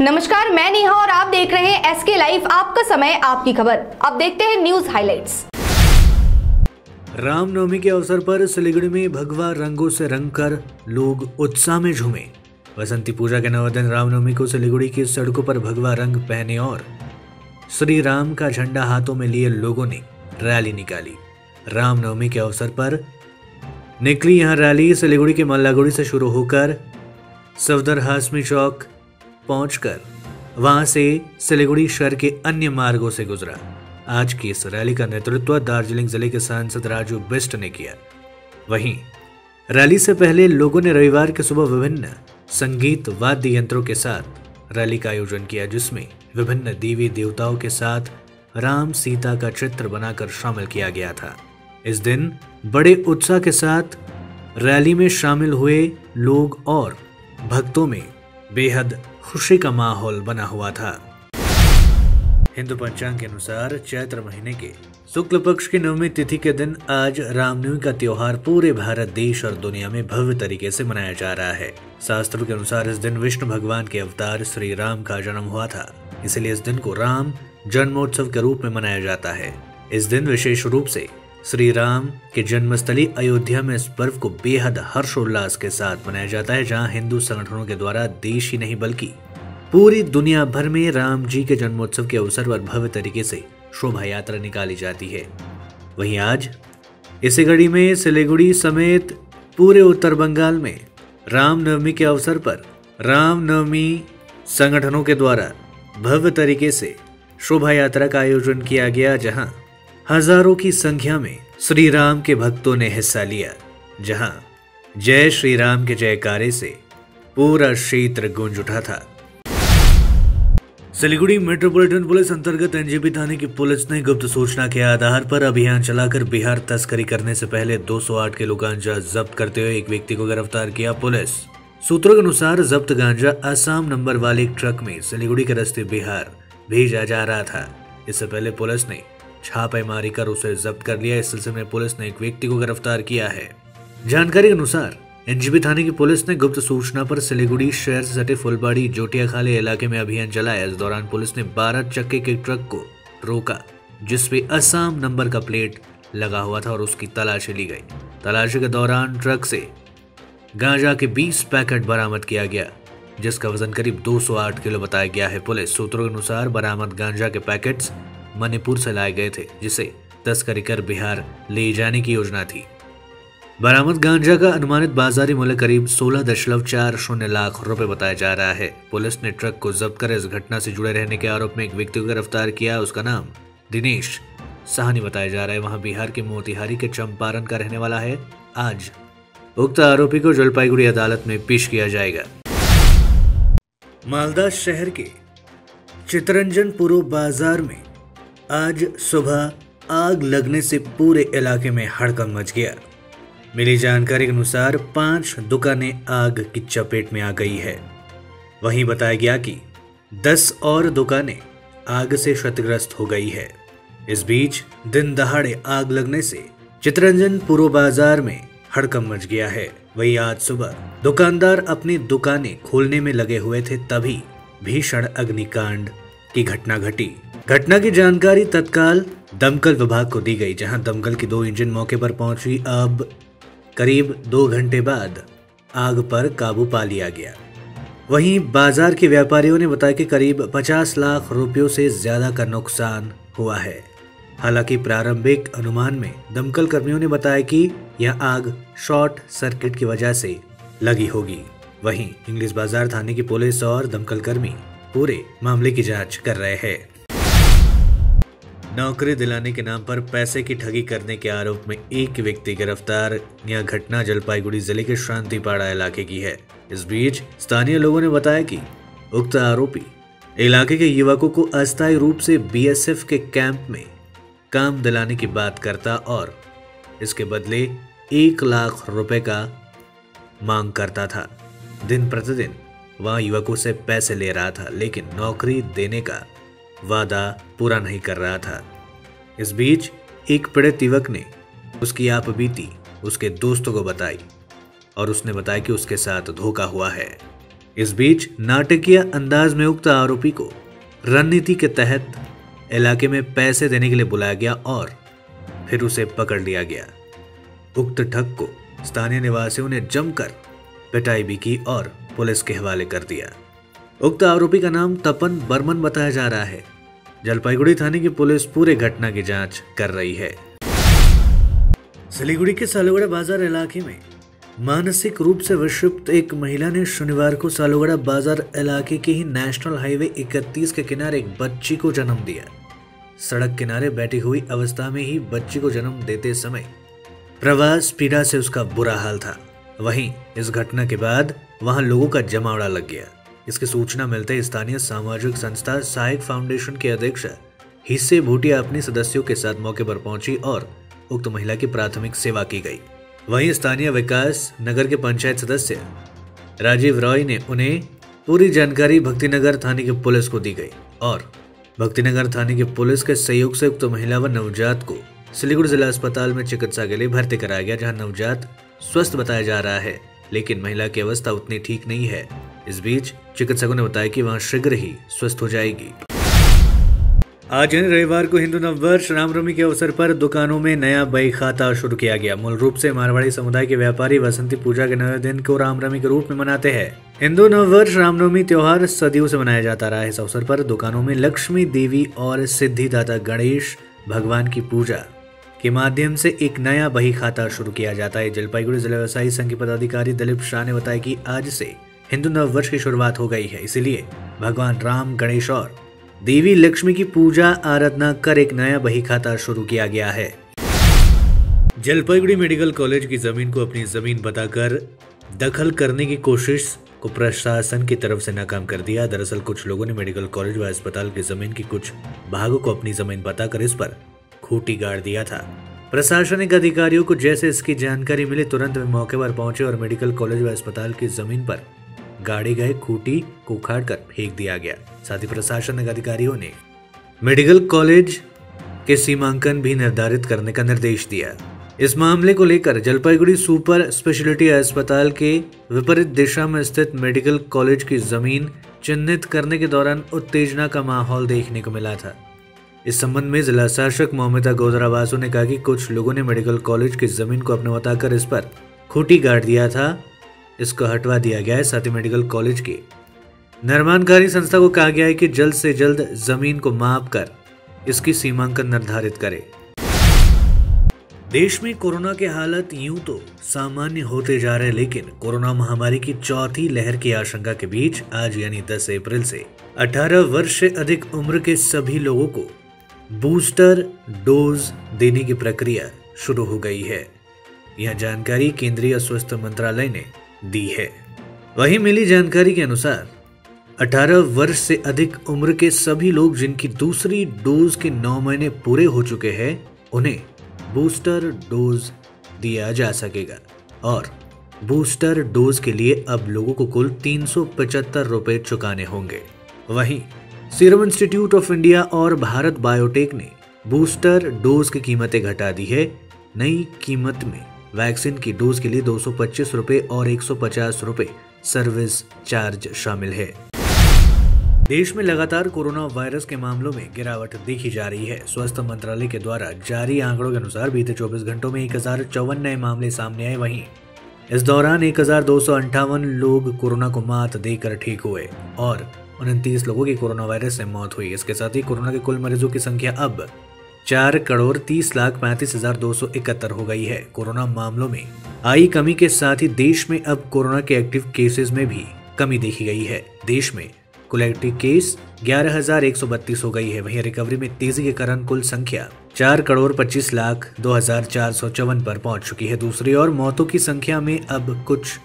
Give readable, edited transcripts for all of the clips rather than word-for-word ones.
नमस्कार, मैं नेहा और आप देख रहे हैं एसके लाइव, आपका समय आपकी खबर। अब देखते हैं न्यूज हाइलाइट्स। रामनवमी के अवसर पर सिलीगुड़ी में भगवा रंगों से रंगकर लोग उत्साह में झूमे। बसंती पूजा के 9वें दिन रामनवमी को सिलीगुड़ी की सड़कों पर भगवा रंग पहने और श्री राम का झंडा हाथों में लिए लोगों ने रैली निकाली। रामनवमी के अवसर पर निकली यह रैली सिलीगुड़ी के मल्लागुड़ी से शुरू होकर सफदर हाशमी चौक पहुंचकर वहां से सिलीगुड़ी शहर के अन्य मार्गों से गुजरा। आज की इस रैली का नेतृत्व दार्जिलिंग जिले के सांसद राजू बिष्ट ने किया। वहीं रैली से पहले लोगों ने रविवार की सुबह विभिन्न संगीत वाद्य यंत्रों के साथ रैली का आयोजन किया, जिसमें विभिन्न देवी देवताओं के साथ राम सीता का चित्र बनाकर शामिल किया गया था। इस दिन बड़े उत्साह के साथ रैली में शामिल हुए लोग और भक्तों में बेहद खुशी का माहौल बना हुआ था। हिंदू पंचांग के अनुसार चैत्र महीने के शुक्ल पक्ष की नवमी तिथि के दिन आज रामनवमी का त्योहार पूरे भारत देश और दुनिया में भव्य तरीके से मनाया जा रहा है। शास्त्रों के अनुसार इस दिन विष्णु भगवान के अवतार श्री राम का जन्म हुआ था, इसलिए इस दिन को राम जन्मोत्सव के रूप में मनाया जाता है। इस दिन विशेष रूप से श्री राम के जन्मस्थली अयोध्या में इस पर्व को बेहद हर्षोल्लास के साथ मनाया जाता है, जहां हिंदू संगठनों के द्वारा देश ही नहीं बल्कि पूरी दुनिया भर में राम जी के जन्मोत्सव के अवसर पर भव्य तरीके से शोभा यात्रा निकाली जाती है। वहीं आज इसी कड़ी में सिलीगुड़ी समेत पूरे उत्तर बंगाल में रामनवमी के अवसर पर रामनवमी संगठनों के द्वारा भव्य तरीके से शोभा यात्रा का आयोजन किया गया, जहां हजारों की संख्या में श्री राम के भक्तों ने हिस्सा लिया, जहां जय श्री राम के जयकारे से पूरा क्षेत्र गूंज उठा था। सिलीगुड़ी मेट्रोपॉलिटन पुलिस अंतर्गत एनजेपी थाने की पुलिस ने गुप्त सूचना के आधार पर अभियान चलाकर बिहार तस्करी करने से पहले 208 किलो गांजा जब्त करते हुए एक व्यक्ति को गिरफ्तार किया। पुलिस सूत्रों के अनुसार जब्त गांजा असम नंबर वाले एक ट्रक में सिलीगुड़ी के रास्ते बिहार भेजा जा रहा था। इससे पहले पुलिस ने छापेमारी कर उसे जब्त कर लिया। इस सिलसिले में पुलिस ने एक व्यक्ति को गिरफ्तार किया है। जानकारी के अनुसार एनजेपी थाने की पुलिस ने गुप्त सूचना पर सिलीगुड़ी शहर से सटे फुलबाड़ी जोटिया खाली इलाके में अभियान चलाया। इस दौरान पुलिस ने 12 चक्के के ट्रक को रोका, जिसपे असम नंबर का प्लेट लगा हुआ था और उसकी तलाशी ली गई। तलाशी के दौरान ट्रक से गांजा के 20 पैकेट बरामद किया गया, जिसका वजन करीब 208 किलो बताया गया है। पुलिस सूत्रों के अनुसार बरामद गांजा के पैकेट्स मणिपुर से लाए गए थे, जिसे तस्करी कर बिहार ले जाने की योजना थी। बरामद गांजा का अनुमानित बाजारी मूल्य करीब 16.40 लाख रुपए बताया जा रहा है। पुलिस ने ट्रक को जब्त कर इस घटना से जुड़े रहने के आरोप में एक व्यक्ति को गिरफ्तार किया। उसका नाम दिनेश साहनी बताया जा रहा है। वहां बिहार के मोतिहारी के चंपारण का रहने वाला है। आज उक्त आरोपी को जलपाईगुड़ी अदालत में पेश किया जाएगा। मालदा शहर के चितरंजनपुर बाजार में आज सुबह आग लगने से पूरे इलाके में हड़कंप मच गया। मिली जानकारी के अनुसार 5 दुकानें आग की चपेट में आ गई है। वहीं बताया गया कि 10 और दुकानें आग से क्षतिग्रस्त हो गई है। इस बीच दिन दहाड़े आग लगने से चितरंजनपुर बाजार में हड़कंप मच गया है। वहीं आज सुबह दुकानदार अपनी दुकानें खोलने में लगे हुए थे, तभी भीषण अग्निकांड की घटना घटी। घटना की जानकारी तत्काल दमकल विभाग को दी गई, जहां दमकल की 2 इंजन मौके पर पहुंची। अब करीब 2 घंटे बाद आग पर काबू पा लिया गया। वहीं बाजार के व्यापारियों ने बताया कि करीब 50 लाख रुपयों से ज्यादा का नुकसान हुआ है। हालांकि प्रारंभिक अनुमान में दमकल कर्मियों ने बताया कि यह आग शॉर्ट सर्किट की वजह से लगी होगी। वहीं इंग्लिश बाजार थाने की पुलिस और दमकल कर्मी पूरे मामले की जांच कर रहे हैं। नौकरी दिलाने के नाम पर पैसे की ठगी करने के आरोप में एक व्यक्ति गिरफ्तार। यह घटना जलपाईगुड़ी जिले के शांतिपाड़ा इलाके की है। इस बीच स्थानीय लोगों ने बताया कि उक्त आरोपी इलाके के युवकों को अस्थायी रूप से बीएसएफ के कैंप में काम दिलाने की बात करता और इसके बदले 1 लाख रुपए का मांग करता था। दिन प्रतिदिन वह युवकों से पैसे ले रहा था, लेकिन नौकरी देने का वादा पूरा नहीं कर रहा था। इस बीच एक पीड़ित युवक ने उसकी आपबीती उसके दोस्तों को बताई और उसने बताया कि उसके साथ धोखा हुआ है। इस बीच नाटकीय अंदाज में उक्त आरोपी को रणनीति के तहत इलाके में पैसे देने के लिए बुलाया गया और फिर उसे पकड़ लिया गया। उक्त ठग को स्थानीय निवासियों ने जमकर पिटाई भी की और पुलिस के हवाले कर दिया। उक्त आरोपी का नाम तपन बर्मन बताया जा रहा है। जलपाईगुड़ी थाने की पुलिस पूरे घटना की जांच कर रही है। सिलीगुड़ी के सालोगड़ा बाजार इलाके में मानसिक रूप से विक्षिप्त एक महिला ने शनिवार को सालोगड़ा बाजार इलाके के ही नेशनल हाईवे 31 के किनारे एक बच्ची को जन्म दिया। सड़क किनारे बैठी हुई अवस्था में ही बच्ची को जन्म देते समय प्रवास पीड़ा से उसका बुरा हाल था। वहीं इस घटना के बाद वहां लोगों का जमावड़ा लग गया। इसकी सूचना मिलते स्थानीय सामाजिक संस्था सहायक फाउंडेशन के अध्यक्ष हिस्से भूटिया अपने सदस्यों के साथ मौके पर पहुंची और उक्त महिला की प्राथमिक सेवा की गई। वहीं स्थानीय विकास नगर के पंचायत सदस्य राजीव रॉय ने उन्हें पूरी जानकारी भक्तिनगर थाने की पुलिस को दी गई और भक्तिनगर थाने की पुलिस के सहयोग से उक्त महिला व नवजात को सिलीगुड़ी जिला अस्पताल में चिकित्सा के लिए भर्ती कराया गया, जहां नवजात स्वस्थ बताया जा रहा है, लेकिन महिला की अवस्था उतनी ठीक नहीं है। इस बीच चिकित्सकों ने बताया कि वहां शीघ्र ही स्वस्थ हो जाएगी। आज रविवार को हिंदू नववर्ष रामनवमी के अवसर पर दुकानों में नया बही खाता शुरू किया गया। मूल रूप से मारवाड़ी समुदाय के व्यापारी वसंती पूजा के नए दिन को रामनवमी के रूप में मनाते हैं। हिंदू नववर्ष रामनवमी त्योहार सदियों से मनाया जाता रहा है। इस अवसर पर दुकानों में लक्ष्मी देवी और सिद्धिदाता गणेश भगवान की पूजा के माध्यम से एक नया बही खाता शुरू किया जाता है। जलपाईगुड़ी जिला व्यवसायी संघ के पदाधिकारी दिलीप शाह ने बताया कि आज से हिंदू नववर्ष की शुरुआत हो गई है, इसीलिए भगवान राम, गणेश और देवी लक्ष्मी की पूजा आराधना कर एक नया बही खाता शुरू किया गया है। जलपाईगुड़ी मेडिकल कॉलेज की जमीन को अपनी जमीन बताकर दखल करने की कोशिश को प्रशासन की तरफ से नाकाम कर दिया। दरअसल कुछ लोगों ने मेडिकल कॉलेज व अस्पताल की जमीन की कुछ भागों को अपनी जमीन बताकर इस पर खूंटी गाड़ दिया था। प्रशासनिक अधिकारियों को जैसे इसकी जानकारी मिली, तुरंत वे मौके पर पहुंचे और मेडिकल कॉलेज व अस्पताल की जमीन पर गाड़े गए खूंटी को उखाड़ कर फेंक दिया गया। साथ ही प्रशासनिक अधिकारियों ने मेडिकल कॉलेज के सीमांकन भी निर्धारित करने का निर्देश दिया। इस मामले को लेकर जलपाईगुड़ी सुपर स्पेशलिटी अस्पताल के विपरीत दिशा में स्थित मेडिकल कॉलेज की जमीन चिन्हित करने के दौरान उत्तेजना का माहौल देखने को मिला था। इस संबंध में जिला शासक मोहम्मदा गोदरावासु ने कहा कि कुछ लोगों ने मेडिकल कॉलेज की जमीन को अपने बताकर इस पर खूंटी गाड़ दिया था। इसको हटवा दिया गया है। साथ ही मेडिकल कॉलेज की निर्माणकारी संस्था को कहा गया है कि जल्द से जल्द जमीन को माप कर इसकी सीमांकन निर्धारित करे। देश में कोरोना के हालत यूं तो सामान्य होते जा रहे, लेकिन कोरोना महामारी की चौथी लहर की आशंका के बीच आज यानी 10 अप्रैल से 18 वर्ष से अधिक उम्र के सभी लोगों को बूस्टर डोज देने की प्रक्रिया शुरू हो गई है। यह जानकारी केंद्रीय स्वास्थ्य मंत्रालय ने दी है। वहीं मिली जानकारी के अनुसार 18 वर्ष से अधिक उम्र के सभी लोग जिनकी दूसरी डोज के 9 महीने पूरे हो चुके हैं, उन्हें बूस्टर डोज दिया जा सकेगा और बूस्टर डोज के लिए अब लोगों को कुल 375 रुपए चुकाने होंगे। वहीं सीरम इंस्टीट्यूट ऑफ इंडिया और भारत बायोटेक ने बूस्टर डोज की कीमतें घटा दी है। नई कीमत में वैक्सीन की डोज के लिए 225 रुपए और 150 रुपए सर्विस चार्ज शामिल है। देश में लगातार कोरोना वायरस के मामलों में गिरावट देखी जा रही है। स्वास्थ्य मंत्रालय के द्वारा जारी आंकड़ों के अनुसार बीते 24 घंटों में 1054 नए मामले सामने आए। वहीं इस दौरान 1258 लोग कोरोना को मात देकर ठीक हुए और 29 लोगों की कोरोना वायरस से मौत हुई। इसके साथ ही कोरोना के कुल मरीजों की संख्या अब 4,30,35,271 हो गई है। कोरोना मामलों में आई कमी के साथ ही देश में अब कोरोना के एक्टिव केसेस में भी कमी देखी गई है। देश में कुल एक्टिव केस 11,132 हो गई है। वहीं रिकवरी में तेजी के कारण कुल संख्या 4,25,02,454 पर पहुंच चुकी है। दूसरी ओर मौतों की संख्या में अब कुछ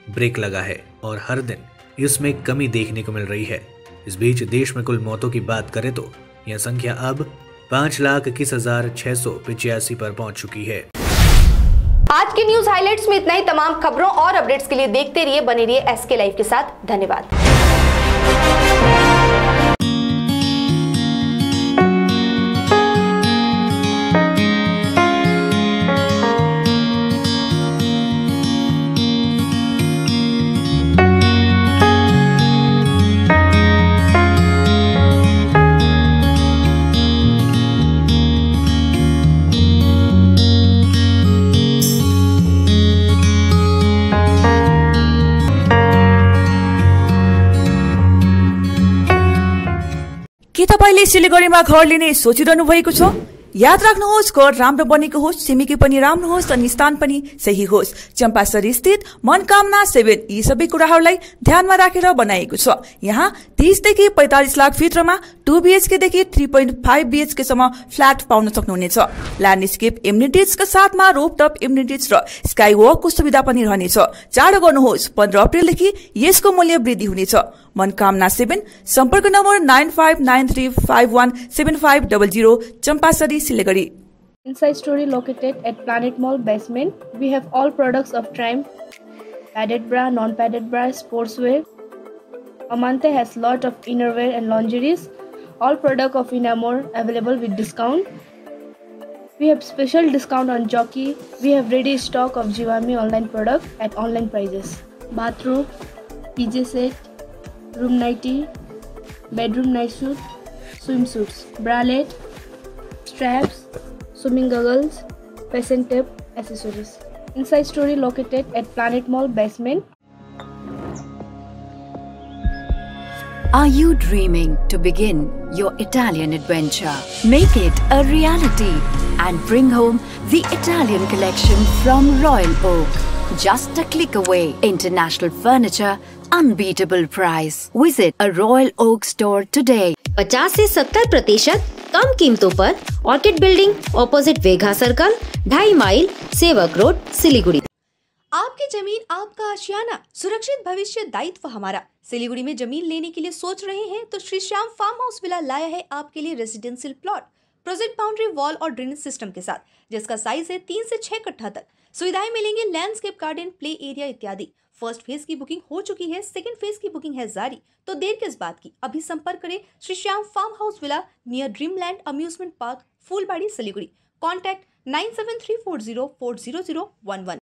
ब्रेक लगा है और हर दिन इसमें कमी देखने को मिल रही है। इस बीच देश में कुल मौतों की बात करें तो यह संख्या अब 5,21,685 पर पहुंच चुकी है। आज के न्यूज हाइलाइट्स में इतना ही। तमाम खबरों और अपडेट्स के लिए देखते रहिए, बने रहिए एसके लाइव के साथ। धन्यवाद। के तपाईले सिलिगुडीमा घर लिने सोचिरहनु भएको छ? याद राख्नुहोस्, घर राम्रो बनेको होस्, छिमेकी पनि राम्रो होस् अनि स्थान पनि सही होस्। चम्पासरी स्थित मनकामना 7 यी सबै कुराहरूलाई ध्यानमा राखेर बनाएको छ। यहाँ 30 देखि 45 लाख भित्रमा 2 BHK देखि 3.5 BHK सम्म फ्ल्याट पाउन सक्नुहुनेछ। ल्यान्डस्केप एम्युनिटिजका साथमा रोपटप एम्युनिटिज र स्काई वकको सुविधा पनि रहनेछ। चाँडो गर्नुहोस्, 15 अप्रिलदेखि यसको मूल्य वृद्धि हुनेछ। मनकामना 7, सम्पर्क number 9593517500, Champasari, Siliguri. Inside Story located at Planet Mall basement. We have all products of Triumph, padded bra, non-padded bra, sportswear. Amante has lot of innerwear and lingeries. All product of Inamore available with discount. We have special discount on Jockey. We have ready stock of Jivami online product at online prices. Bathrobe, PJ set, room nightie, bedroom night suit, swimsuits, bralette, straps, swimming goggles, fashion tape, accessories. Inside Story located at Planet Mall basement. Are you dreaming to begin your Italian adventure? Make it a reality and bring home the Italian collection from Royal Oak. Just a click away. International furniture, unbeatable price. Visit a Royal Oak store today. 50 से 70% कम कीमतों पर Orchid building opposite Vegha circle, 2.5 mile, Sevak road, Siliguri. आपकी जमीन आपका आशियाना, सुरक्षित भविष्य दायित्व हमारा। सिलीगुड़ी में जमीन लेने के लिए सोच रहे हैं तो Shri Shyam farm house villa लाया है आपके लिए residential plot, project boundary wall और ड्रेनेज सिस्टम के साथ, जिसका साइज है 3 से 6 कट्ठा तक। सुविधाएं मिलेंगी लैंडस्केप गार्डन, प्ले एरिया इत्यादि। फर्स्ट फेज की बुकिंग हो चुकी है, सेकंड फेज की बुकिंग है जारी। तो देर किस बात की, अभी संपर्क करें Shri Shyam farm house villa near Dreamland amusement park, Phulbari, Siliguri. Contact 9734040011।